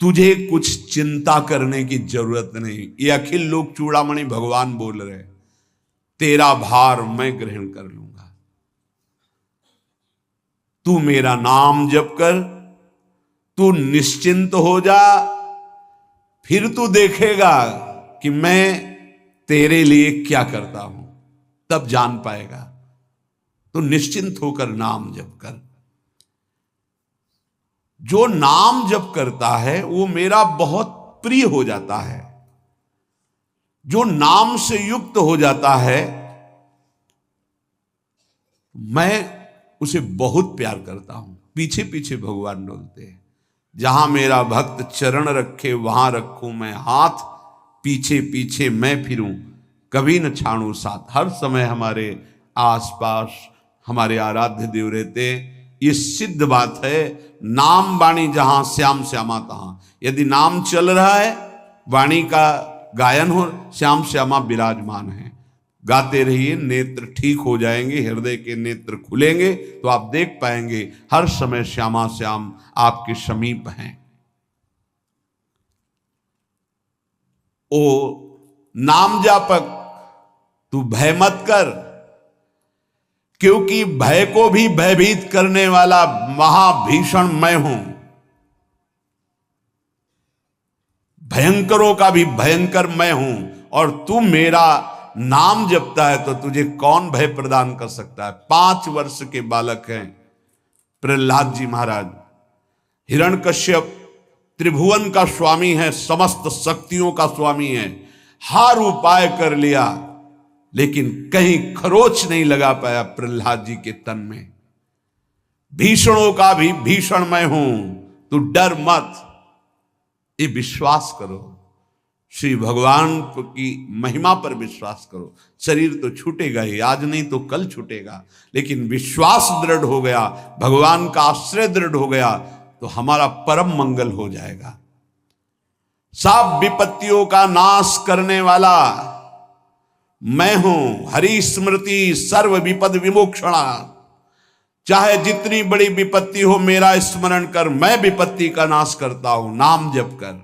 तुझे कुछ चिंता करने की जरूरत नहीं। ये अखिल लोक चूड़ामणि भगवान बोल रहे, तेरा भार मैं ग्रहण कर लूंगा। तू मेरा नाम जप कर, तू निश्चिंत हो जा, फिर तू देखेगा कि मैं तेरे लिए क्या करता हूं, तब जान पाएगा। तो निश्चिंत होकर नाम जप कर। जो नाम जप करता है वो मेरा बहुत प्रिय हो जाता है। जो नाम से युक्त हो जाता है मैं उसे बहुत प्यार करता हूं। पीछे पीछे भगवान डोलते हैं। जहां मेरा भक्त चरण रखे वहां रखूं मैं हाथ, पीछे पीछे मैं फिरूं कभी न छाड़ू साथ। हर समय हमारे आसपास हमारे आराध्य देव रहते। ये सिद्ध बात है। नाम वाणी जहां श्याम श्यामा तहां। यदि नाम चल रहा है, वाणी का गायन हो, श्याम श्यामा विराजमान है। गाते रहिए, नेत्र ठीक हो जाएंगे, हृदय के नेत्र खुलेंगे तो आप देख पाएंगे हर समय श्यामा श्याम आपके समीप हैं। ओ नाम जापक, तू भय मत कर, क्योंकि भय को भी भयभीत करने वाला महाभीषण मैं हूं। भयंकरों का भी भयंकर मैं हूं। और तू मेरा नाम जपता है तो तुझे कौन भय प्रदान कर सकता है। 5 वर्ष के बालक हैं प्रहलाद जी महाराज। हिरण्यकश्यप त्रिभुवन का स्वामी है, समस्त शक्तियों का स्वामी है। हर उपाय कर लिया लेकिन कहीं खरोच नहीं लगा पाया प्रहलाद जी के तन में। भीषणों का भी भीषण मैं हूं, तू डर मत। ये विश्वास करो, श्री भगवान की महिमा पर विश्वास करो। शरीर तो छूटेगा ही, आज नहीं तो कल छूटेगा, लेकिन विश्वास दृढ़ हो गया, भगवान का आश्रय दृढ़ हो गया तो हमारा परम मंगल हो जाएगा। सब विपत्तियों का नाश करने वाला मैं हूं। हरि स्मृति सर्व विपद विमोक्षणा। चाहे जितनी बड़ी विपत्ति हो मेरा स्मरण कर, मैं विपत्ति का नाश करता हूं। नाम जप कर।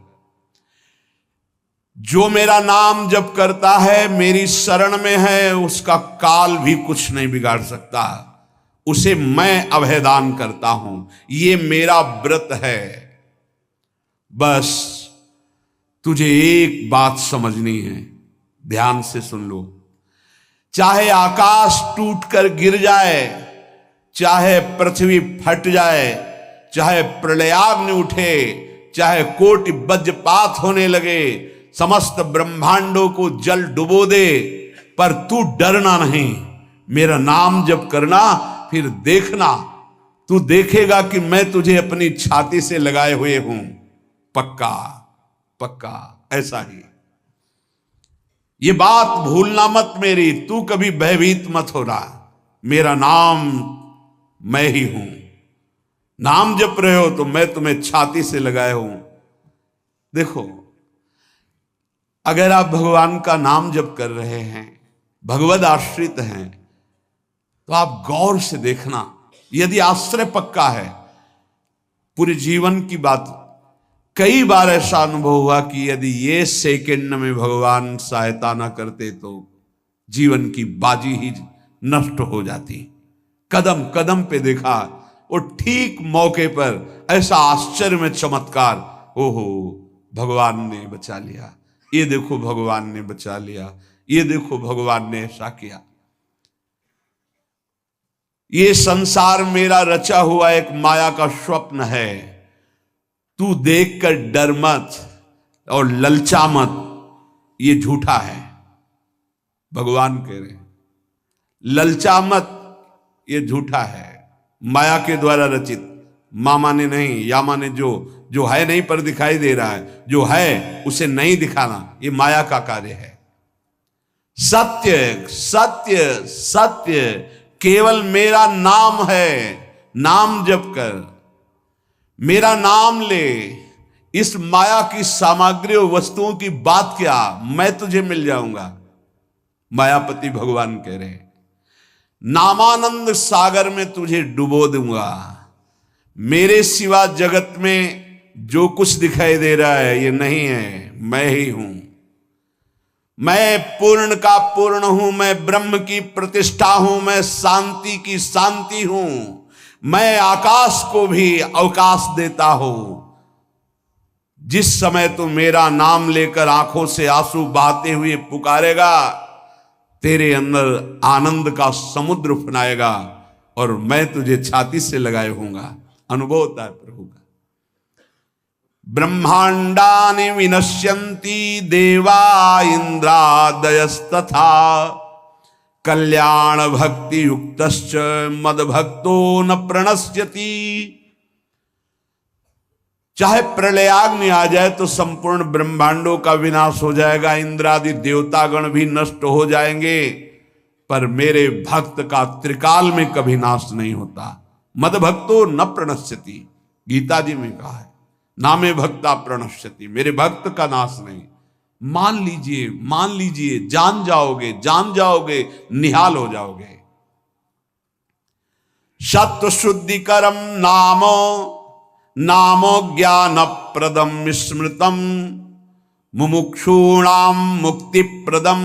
जो मेरा नाम जप करता है, मेरी शरण में है, उसका काल भी कुछ नहीं बिगाड़ सकता। उसे मैं अभयदान करता हूं। ये मेरा व्रत है। बस तुझे एक बात समझनी है, ध्यान से सुन लो। चाहे आकाश टूटकर गिर जाए, चाहे पृथ्वी फट जाए, चाहे प्रलयाग्नि उठे, चाहे कोटि वज्रपात होने लगे, समस्त ब्रह्मांडों को जल डुबो दे, पर तू डरना नहीं। मेरा नाम जप करना, फिर देखना, तू देखेगा कि मैं तुझे अपनी छाती से लगाए हुए हूं। पक्का पक्का ऐसा ही। ये बात भूलना मत मेरी। तू कभी भयभीत मत हो रहा। मेरा नाम मैं ही हूं। नाम जप रहे हो तो मैं तुम्हें छाती से लगाए हूं। देखो, अगर आप भगवान का नाम जप कर रहे हैं, भगवद आश्रित हैं, तो आप गौर से देखना। यदि आश्रय पक्का है, पूरे जीवन की बात, कई बार ऐसा अनुभव हुआ कि यदि ये सेकंड में भगवान सहायता ना करते तो जीवन की बाजी ही नष्ट हो जाती। कदम कदम पे देखा, वो ठीक मौके पर ऐसा आश्चर्य में चमत्कार, ओहो भगवान ने बचा लिया, ये देखो भगवान ने बचा लिया, ये देखो भगवान ने ऐसा किया। ये संसार मेरा रचा हुआ एक माया का स्वप्न है। तू देखकर डर मत और ललचा मत, ये झूठा है। भगवान कह रहे हैं ललचा मत, ये झूठा है, माया के द्वारा रचित। मामा ने नहीं, यामा ने जो है नहीं पर दिखाई दे रहा है, जो है उसे नहीं दिखाना, ये माया का कार्य है। सत्य सत्य सत्य केवल मेरा नाम है। नाम जप कर, मेरा नाम ले। इस माया की सामग्री और वस्तुओं की बात क्या, मैं तुझे मिल जाऊंगा। मायापति भगवान कह रहे हैं नामानंद सागर में तुझे डुबो दूंगा। मेरे सिवा जगत में जो कुछ दिखाई दे रहा है ये नहीं है, मैं ही हूं। मैं पूर्ण का पूर्ण हूं, मैं ब्रह्म की प्रतिष्ठा हूं, मैं शांति की शांति हूं, मैं आकाश को भी अवकाश देता हूं। जिस समय तू मेरा नाम लेकर आंखों से आंसू बहाते हुए पुकारेगा, तेरे अंदर आनंद का समुद्र उफनाएगा और मैं तुझे छाती से लगाए होऊंगा। अनुभव होता है प्रभु का। ब्रह्मांडानि विनश्यन्ति देवा इंद्रादयस्तथा कल्याण भक्ति युक्तश्च मद भक्तो न प्रणश्यति। चाहे प्रलयाग्नि आ जाए तो संपूर्ण ब्रह्मांडों का विनाश हो जाएगा, इंद्रादि देवतागण भी नष्ट हो जाएंगे, पर मेरे भक्त का त्रिकाल में कभी नाश नहीं होता। मद भक्तो न प्रणश्यति, गीता जी में कहा है, नामे भक्ता प्रणश्यति, मेरे भक्त का नाश नहीं। मान लीजिए, मान लीजिए, जान जाओगे, जान जाओगे, निहाल हो जाओगे। सत्व शुद्धिकरम नामो नामो ज्ञान प्रदम स्मृतम मुमुक्षूणाम मुक्ति प्रदम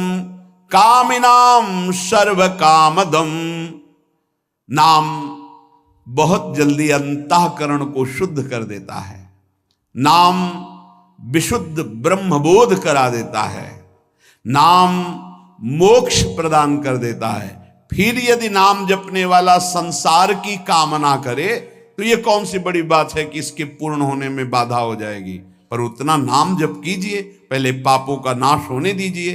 कामिनाम सर्व कामदम। नाम बहुत जल्दी अंतःकरण को शुद्ध कर देता है। नाम विशुद्ध ब्रह्मबोध करा देता है। नाम मोक्ष प्रदान कर देता है। फिर यदि नाम जपने वाला संसार की कामना करे तो ये कौन सी बड़ी बात है कि इसके पूर्ण होने में बाधा हो जाएगी। पर उतना नाम जप कीजिए, पहले पापों का नाश होने दीजिए।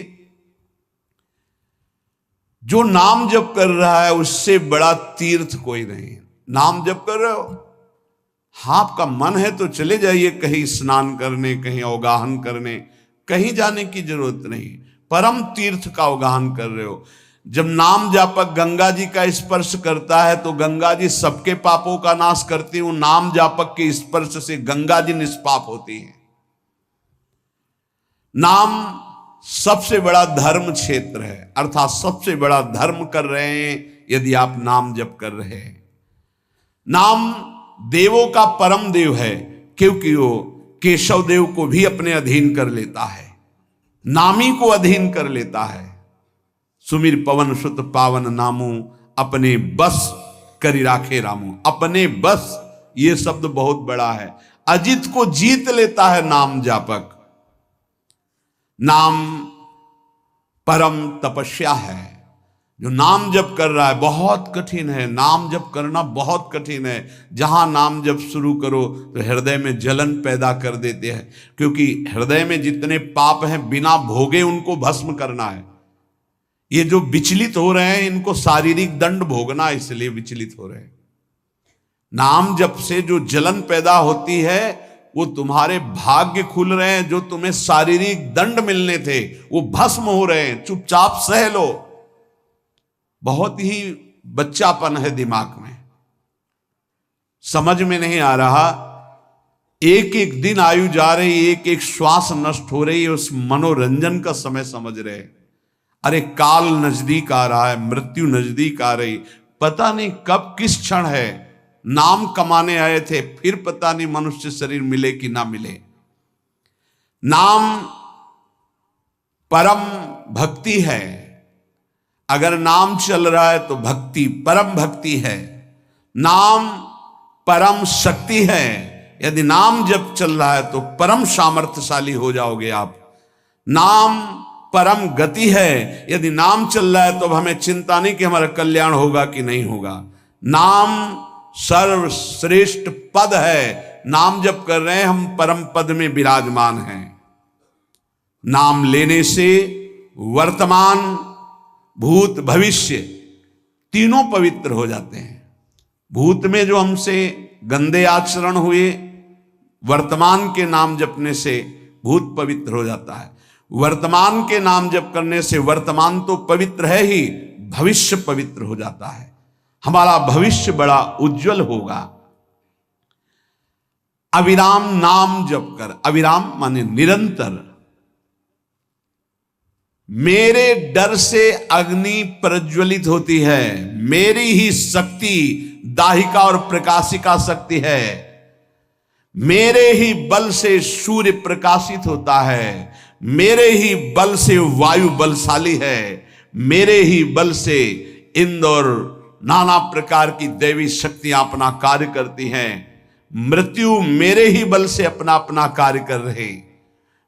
जो नाम जप कर रहा है उससे बड़ा तीर्थ कोई नहीं। नाम जप कर रहे हो, हाँ आपका मन है तो चले जाइए कहीं स्नान करने, कहीं अवगाहन करने, कहीं जाने की जरूरत नहीं। परम तीर्थ का अवगाहन कर रहे हो। जब नाम जापक गंगा जी का स्पर्श करता है तो गंगा जी सबके पापों का नाश करती हूं। नाम जापक के स्पर्श से गंगा जी निष्पाप होती है। नाम सबसे बड़ा धर्म क्षेत्र है, अर्थात सबसे बड़ा धर्म कर रहे हैं यदि आप नाम जप कर रहे हैं। नाम देवों का परम देव है, क्योंकि वो केशव देव को भी अपने अधीन कर लेता है, नामी को अधीन कर लेता है। सुमिर पवन सुत पावन नामू अपने बस करी राखे रामू। अपने बस, ये शब्द बहुत बड़ा है। अजित को जीत लेता है नाम जापक। नाम परम तपस्या है। जो नाम जप कर रहा है बहुत कठिन है, नाम जप करना बहुत कठिन है। जहां नाम जप शुरू करो तो हृदय में जलन पैदा कर देते हैं, क्योंकि हृदय में जितने पाप हैं बिना भोगे उनको भस्म करना है। ये जो विचलित हो रहे हैं इनको शारीरिक दंड भोगना, इसलिए विचलित हो रहे हैं। नाम जप से जो जलन पैदा होती है वो तुम्हारे भाग्य खुल रहे हैं। जो तुम्हें शारीरिक दंड मिलने थे वो भस्म हो रहे हैं। चुपचाप सह लो। बहुत ही बच्चापन है दिमाग में, समझ में नहीं आ रहा। एक एक दिन आयु जा रही, एक एक श्वास नष्ट हो रही है, उस मनोरंजन का समय समझ रहे। अरे काल नजदीक आ रहा है, मृत्यु नजदीक आ रही, पता नहीं कब किस क्षण है। नाम कमाने आए थे, फिर पता नहीं मनुष्य शरीर मिले कि ना मिले। नाम परम भक्ति है। अगर नाम चल रहा है तो भक्ति परम भक्ति है। नाम परम शक्ति है। यदि नाम जब चल रहा है तो परम सामर्थ्यशाली हो जाओगे आप। नाम परम गति है। यदि नाम चल रहा है तो हमें चिंता नहीं कि हमारा कल्याण होगा कि नहीं होगा। नाम सर्वश्रेष्ठ पद है। नाम जप कर रहे हैं हम, परम पद में विराजमान हैं। नाम लेने से वर्तमान भूत भविष्य तीनों पवित्र हो जाते हैं। भूत में जो हमसे गंदे आचरण हुए, वर्तमान के नाम जपने से भूत पवित्र हो जाता है। वर्तमान के नाम जप करने से वर्तमान तो पवित्र है ही, भविष्य पवित्र हो जाता है। हमारा भविष्य बड़ा उज्जवल होगा। अविराम नाम जप कर, अविराम माने निरंतर। मेरे डर से अग्नि प्रज्वलित होती है, मेरी ही शक्ति दाहिका और प्रकाशिका शक्ति है। मेरे ही बल से सूर्य प्रकाशित होता है, मेरे ही बल से वायु बलशाली है, मेरे ही बल से इंद्र और नाना प्रकार की दैवी शक्तियां अपना कार्य करती हैं। मृत्यु मेरे ही बल से अपना अपना कार्य कर रहे।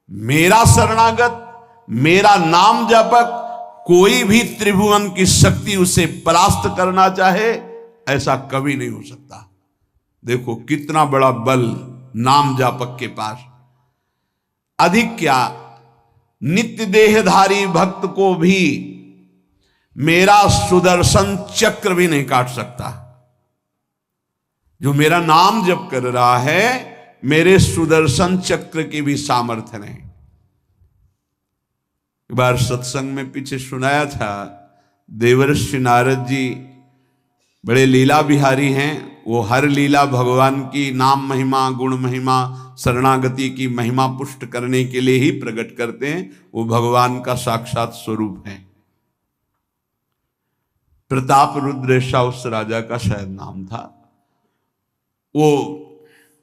मेरा शरणागत, मेरा नाम जपक, कोई भी त्रिभुवन की शक्ति उसे परास्त करना चाहे ऐसा कभी नहीं हो सकता। देखो कितना बड़ा बल नाम जापक के पास। अधिक क्या, नित्य देहधारी भक्त को भी मेरा सुदर्शन चक्र भी नहीं काट सकता। जो मेरा नाम जप कर रहा है, मेरे सुदर्शन चक्र की भी सामर्थ्य नहीं। एक बार सत्संग में पीछे सुनाया था, देवर्षि नारद जी बड़े लीला बिहारी हैं। वो हर लीला भगवान की नाम महिमा, गुण महिमा, शरणागति की महिमा पुष्ट करने के लिए ही प्रकट करते हैं। वो भगवान का साक्षात स्वरूप है। प्रताप रुद्र ऐसा उस राजा का शायद नाम था। वो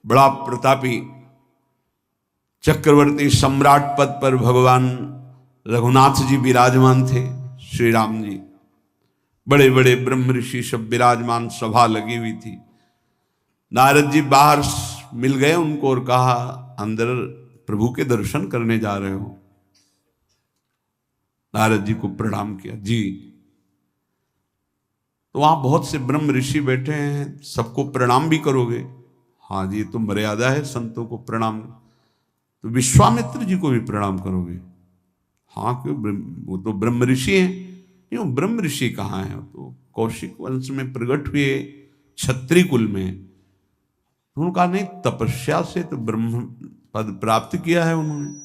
बड़ा प्रतापी चक्रवर्ती सम्राट पद पर भगवान रघुनाथ जी विराजमान थे। श्री राम जी, बड़े बड़े ब्रह्म ऋषि सब विराजमान, सभा लगी हुई थी। नारद जी बाहर मिल गए उनको और कहा, अंदर प्रभु के दर्शन करने जा रहे हो? नारद जी को प्रणाम किया। जी। तो वहां बहुत से ब्रह्म ऋषि बैठे हैं, सबको प्रणाम भी करोगे? हाँ जी, तो मर्यादा है संतों को प्रणाम। तो विश्वामित्र जी को भी प्रणाम करोगे? हाँ, क्यों, वो तो ब्रह्म ऋषि हैं। क्यों, ब्रह्म ऋषि कहाँ हैं? तो कौशिक वंश में प्रकट हुए, क्षत्रिय कुल में। उन्होंने कहा नहीं, तपस्या से तो ब्रह्म पद प्राप्त किया है उन्होंने।